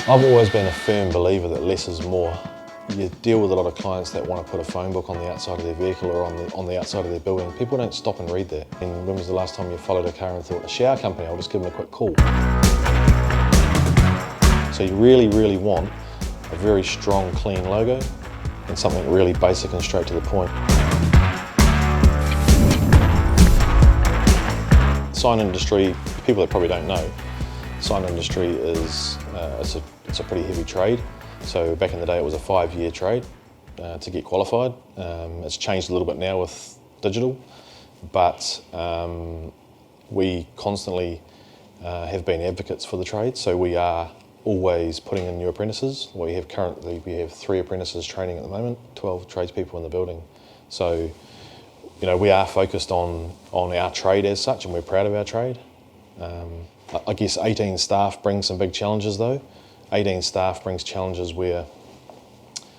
I've always been a firm believer that less is more. You deal with a lot of clients that want to put a phone book on the outside of their vehicle or on the outside of their building. People don't stop and read that. And when was the last time you followed a car and thought, a shower company, I'll just give them a quick call. So you really, really want a very strong, clean logo and something really basic and straight to the point. Sign industry, people that probably don't know, sign industry is it's a pretty heavy trade. So back in the day it was a 5-year trade to get qualified. It's changed a little bit now with digital, but we constantly have been advocates for the trade. So we are always putting in new apprentices. We have 3 apprentices training at the moment, 12 tradespeople in the building. So you know, we are focused on our trade as such, and we're proud of our trade. I guess 18 staff brings some big challenges though. 18 staff brings challenges where,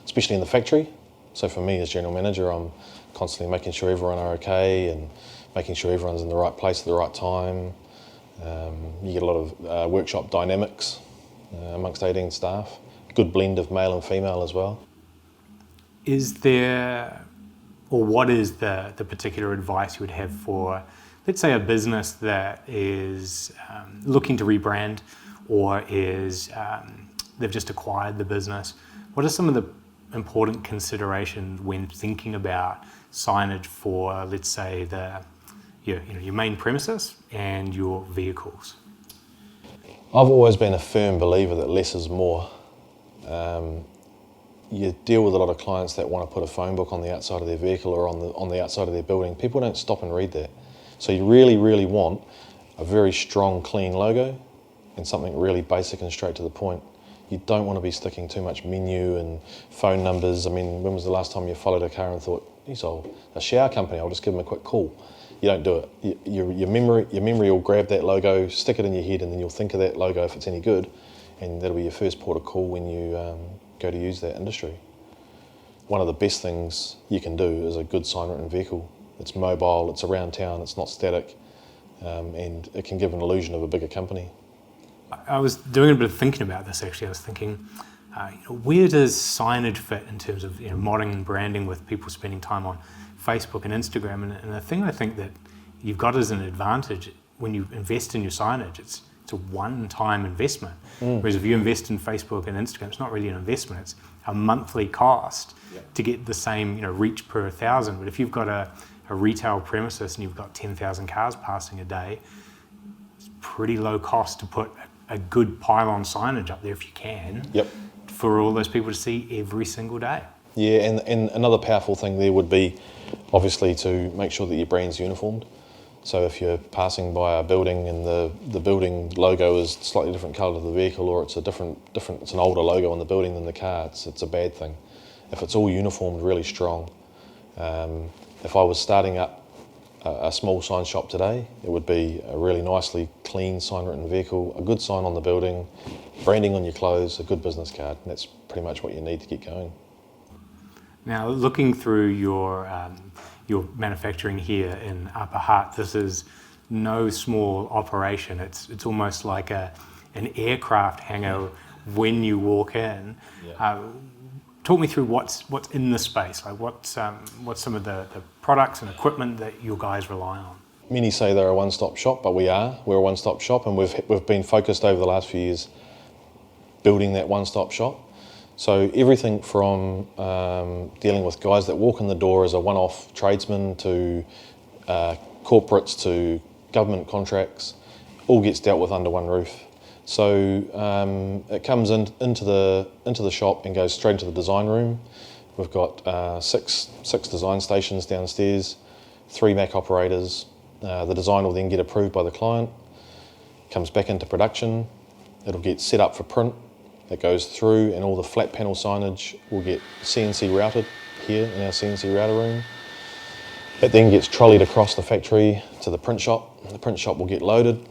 especially in the factory, so for me as general manager, I'm constantly making sure everyone are okay and making sure everyone's in the right place at the right time. You get a lot of workshop dynamics amongst 18 staff. Good blend of male and female as well. Is there, or what is the particular advice you would have for, let's say, a business that is looking to rebrand, or is they've just acquired the business? What are some of the important considerations when thinking about signage for, let's say, your main premises and your vehicles? I've always been a firm believer that less is more. You deal with a lot of clients that want to put a phone book on the outside of their vehicle or on the outside of their building. People don't stop and read that. So you really, really want a very strong, clean logo and something really basic and straight to the point. You don't want to be sticking too much menu and phone numbers. I mean, when was the last time you followed a car and thought, geez, a shower company, I'll just give them a quick call? You don't do it. Your memory will grab that logo, stick it in your head, and then you'll think of that logo if it's any good, and that'll be your first port of call when you go to use that industry. One of the best things you can do is a good sign written vehicle. It's mobile, it's around town, it's not static, and it can give an illusion of a bigger company. I was doing a bit of thinking about this actually. I was thinking, where does signage fit in terms of modern branding with people spending time on Facebook and Instagram? And the thing I think that you've got as an advantage when you invest in your signage, it's a one-time investment. Whereas if you invest in Facebook and Instagram, it's not really an investment, it's a monthly cost to get the same reach per 1,000. But if you've got a retail premises and you've got 10,000 cars passing a day, it's pretty low cost to put a good pylon signage up there if you can, for all those people to see every single day. Yeah, and another powerful thing there would be obviously to make sure that your brand's uniformed. So if you're passing by a building and the building logo is slightly different colour to the vehicle, or it's it's an older logo on the building than the car, it's a bad thing. If it's all uniformed, really strong. If I was starting up a small sign shop today, it would be a really nicely clean sign written vehicle, a good sign on the building, branding on your clothes, a good business card, and that's pretty much what you need to get going. Now, looking through your manufacturing here in Upper Hutt, this is no small operation. It's almost like an aircraft hangar when you walk in. Talk me through what's in the space. Like what's some of the products and equipment that you guys rely on? Many say they're a one-stop shop, but we're a one-stop shop, and we've been focused over the last few years building that one-stop shop. So everything from dealing with guys that walk in the door as a one-off tradesman to corporates to government contracts, all gets dealt with under one roof. So it comes into the shop and goes straight into the design room. We've got six design stations downstairs, 3 Mac operators. The design will then get approved by the client, comes back into production. It'll get set up for print. It goes through, and all the flat panel signage will get CNC routed here in our CNC router room. It then gets trolleyed across the factory to the print shop. The print shop will get loaded,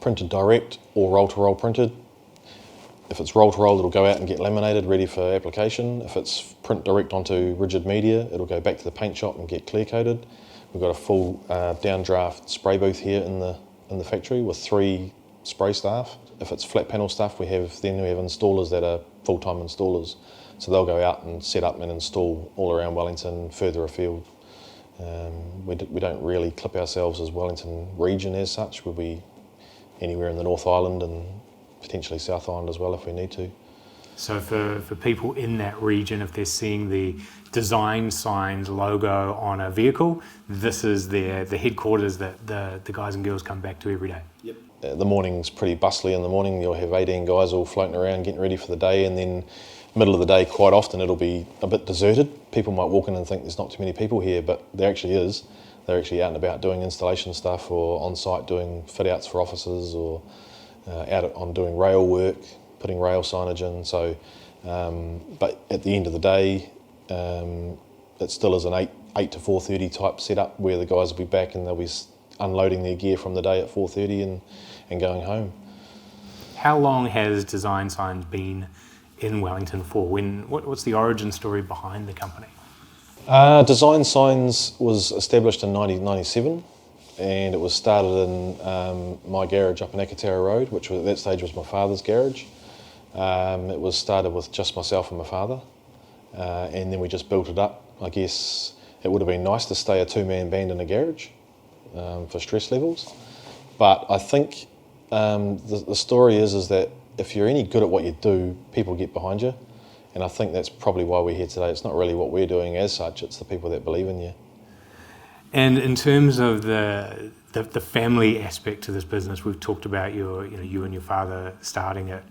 printed direct or roll-to-roll printed. If it's roll-to-roll, it'll go out and get laminated, ready for application. If it's print direct onto rigid media, it'll go back to the paint shop and get clear-coated. We've got a full downdraft spray booth here in the factory with 3 spray staff. if it's flat panel stuff, we have installers that are full-time installers. So they'll go out and set up and install all around Wellington, further afield. We don't really clip ourselves as Wellington region as such. We'll be anywhere in the North Island and potentially South Island as well if we need to. So for people in that region, if they're seeing the DZine Signs logo on a vehicle, this is the headquarters that the guys and girls come back to every day. Yep. The morning's pretty bustly in the morning. You'll have 18 guys all floating around getting ready for the day, and then middle of the day, quite often it'll be a bit deserted. People might walk in and think there's not too many people here, but there actually is. They're actually out and about doing installation stuff, or on site doing fit outs for offices, or out on doing rail work, putting rail signage in. So, but at the end of the day, it still is an 8 to 4:30 type setup where the guys will be back and they'll be unloading their gear from the day at 4:30 and going home. How long has DZine Signs been in Wellington for? What's the origin story behind the company? DZine Signs was established in 1997, and it was started in my garage up in Akatara Road, which at that stage was my father's garage. It was started with just myself and my father, and then we just built it up. I guess it would have been nice to stay a two-man band in a garage for stress levels, but I think the story is that if you're any good at what you do, people get behind you. And I think that's probably why we're here today. It's not really what we're doing as such, it's the people that believe in you. And in terms of the family aspect to this business, we've talked about you and your father starting it.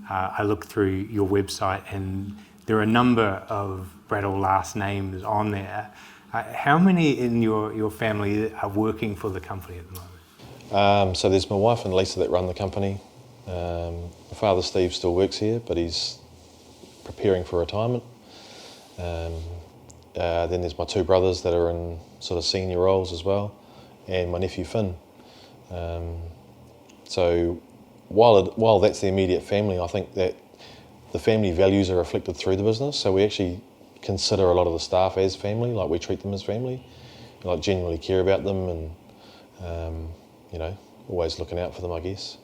I looked through your website and there are a number of Brattle last names on there. How many in your family are working for the company at the moment? So there's my wife and Lisa that run the company. My father Steve still works here, but he's preparing for retirement. Then there's my two brothers that are in sort of senior roles as well, and my nephew Finn. So while that's the immediate family, I think that the family values are reflected through the business. So we actually consider a lot of the staff as family, like we treat them as family, like genuinely care about them, and always looking out for them, I guess.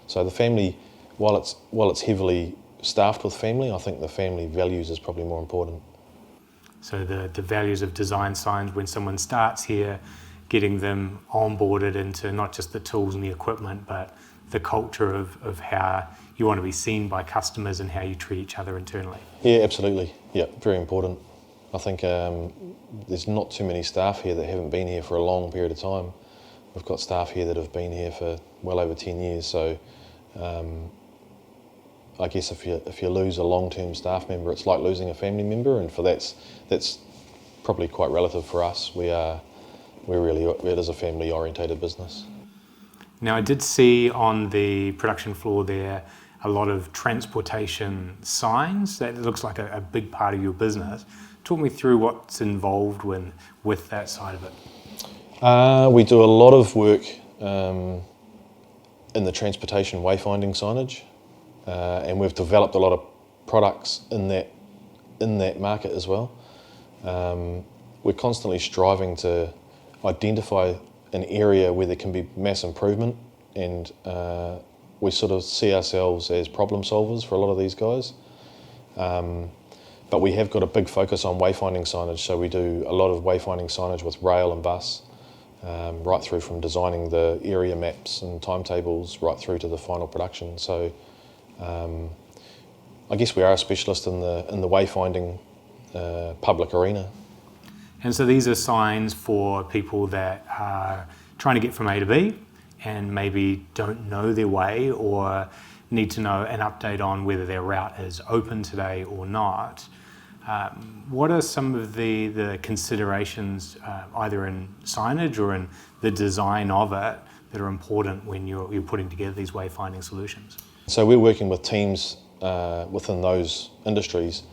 So the family, while it's heavily staffed with family, I think the family values is probably more important. So the values of DZine Signs, when someone starts here, getting them onboarded into not just the tools and the equipment, but the culture of how you want to be seen by customers and how you treat each other internally. Yeah, absolutely. Yeah, very important. I think there's not too many staff here that haven't been here for a long period of time. We've got staff here that have been here for well over 10 years, so I guess if you lose a long-term staff member, it's like losing a family member, and that's probably quite relative for us. It is a family-orientated business. Now, I did see on the production floor there a lot of transportation signs. That looks like a big part of your business. Talk me through what's involved with that side of it. We do a lot of work in the transportation wayfinding signage, and we've developed a lot of products in that market as well. We're constantly striving to identify an area where there can be mass improvement, and we sort of see ourselves as problem solvers for a lot of these guys. But we have got a big focus on wayfinding signage, so we do a lot of wayfinding signage with rail and bus, right through from designing the area maps and timetables right through to the final production. So I guess we are a specialist in the wayfinding public arena. And so these are signs for people that are trying to get from A to B and maybe don't know their way or need to know an update on whether their route is open today or not. What are some of the considerations, either in signage or in the design of it, that are important when you're putting together these wayfinding solutions? So we're working with teams within those industries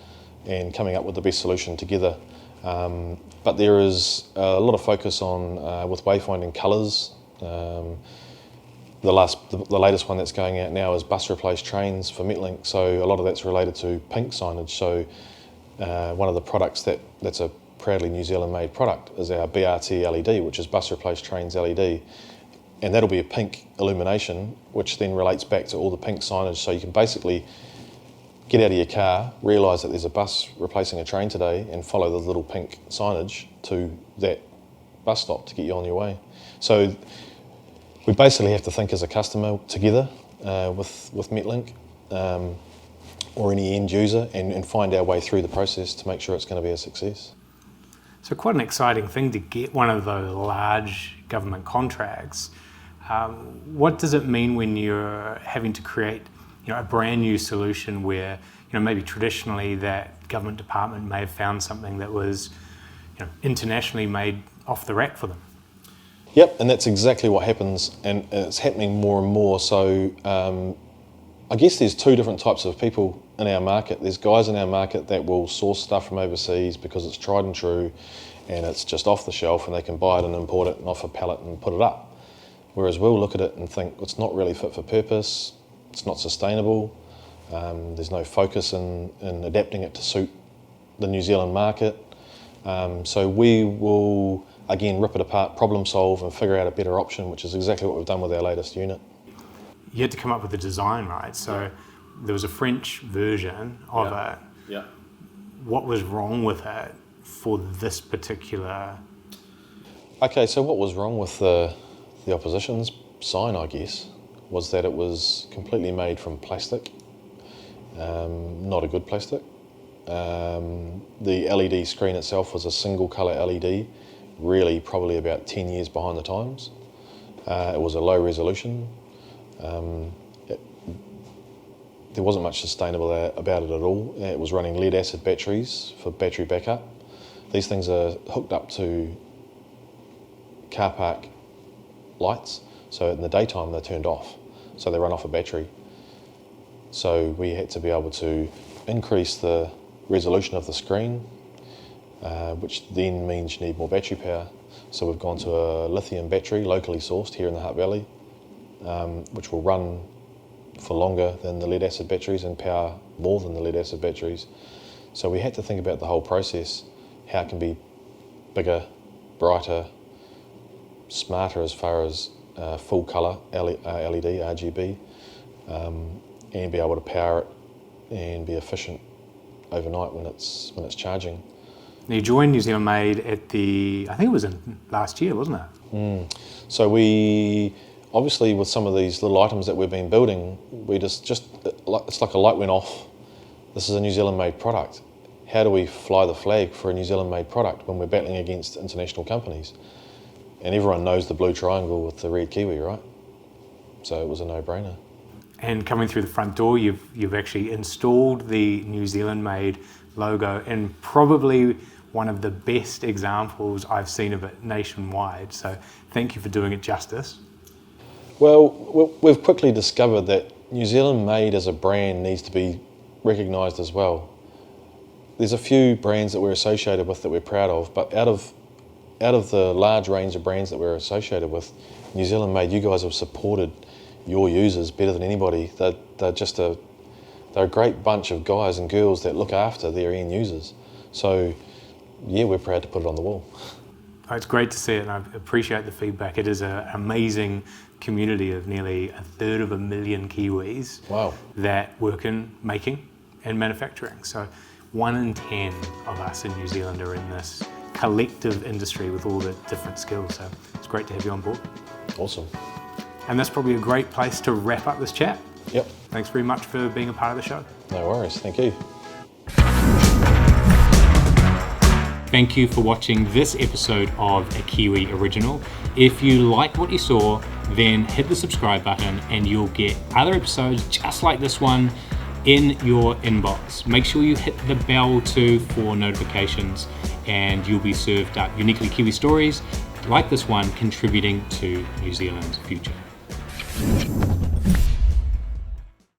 and coming up with the best solution together. But there is a lot of focus on with wayfinding colours. The latest one that's going out now is bus replace trains for Metlink, so a lot of that's related to pink signage. So one of the products that's a proudly New Zealand made product is our BRT LED, which is bus replace trains LED, and that'll be a pink illumination, which then relates back to all the pink signage. So you can basically get out of your car, realise that there's a bus replacing a train today, and follow the little pink signage to that bus stop to get you on your way. So we basically have to think as a customer together with Metlink or any end user and find our way through the process to make sure it's going to be a success. So quite an exciting thing to get one of those large government contracts. What does it mean when you're having to create a brand new solution where maybe traditionally that government department may have found something that was internationally made off the rack for them? Yep, and that's exactly what happens, and it's happening more and more. So I guess there's two different types of people in our market. There's guys in our market that will source stuff from overseas because it's tried and true and it's just off the shelf and they can buy it and import it and off a pallet and put it up. Whereas we'll look at it and think it's not really fit for purpose, it's not sustainable, there's no focus in adapting it to suit the New Zealand market. So we will, again, rip it apart, problem solve and figure out a better option, which is exactly what we've done with our latest unit. You had to come up with a design, right? So there was a French version of it. Yeah. What was wrong with it for this particular? Okay, so what was wrong with the opposition's sign, I guess, was that it was completely made from plastic, not a good plastic. The LED screen itself was a single colour LED, really probably about 10 years behind the times. It was a low resolution. There wasn't much sustainable about it at all. It was running lead acid batteries for battery backup. These things are hooked up to car park lights, so in the daytime they're turned off, so they run off a battery. So we had to be able to increase the resolution of the screen, which then means you need more battery power. So we've gone to a lithium battery, locally sourced here in the Hutt Valley, which will run for longer than the lead acid batteries and power more than the lead acid batteries. So we had to think about the whole process, how it can be bigger, brighter, smarter as far as full colour LED, RGB, and be able to power it and be efficient overnight when it's charging. You joined New Zealand Made at I think it was in last year, wasn't it? So we, obviously with some of these little items that we've been building, we it's like a light went off. This is a New Zealand made product. How do we fly the flag for a New Zealand made product when we're battling against international companies? And everyone knows the blue triangle with the red Kiwi, right? So it was a no-brainer. And coming through the front door, you've actually installed the New Zealand Made logo, and probably one of the best examples I've seen of it nationwide. So thank you for doing it justice. Well, we've quickly discovered that New Zealand Made as a brand needs to be recognised as well. There's a few brands that we're associated with that we're proud of, but out of the large range of brands that we're associated with, New Zealand Made, you guys have supported your users better than anybody. They're a great bunch of guys and girls that look after their end users. So yeah, we're proud to put it on the wall. It's great to see it, and I appreciate the feedback. It is an amazing community of nearly 1/3 Kiwis. Wow. That work in making and manufacturing. So 1 in 10 of us in New Zealand are in this collective industry with all the different skills. So it's great to have you on board. Awesome. And that's probably a great place to wrap up this chat. Yep. Thanks very much for being a part of the show. No worries, thank you. Thank you for watching this episode of a Kiwi Original. If you like what you saw, then hit the subscribe button and you'll get other episodes just like this one in your inbox. Make sure you hit the bell too for notifications, and you'll be served up uniquely Kiwi stories like this one contributing to New Zealand's future.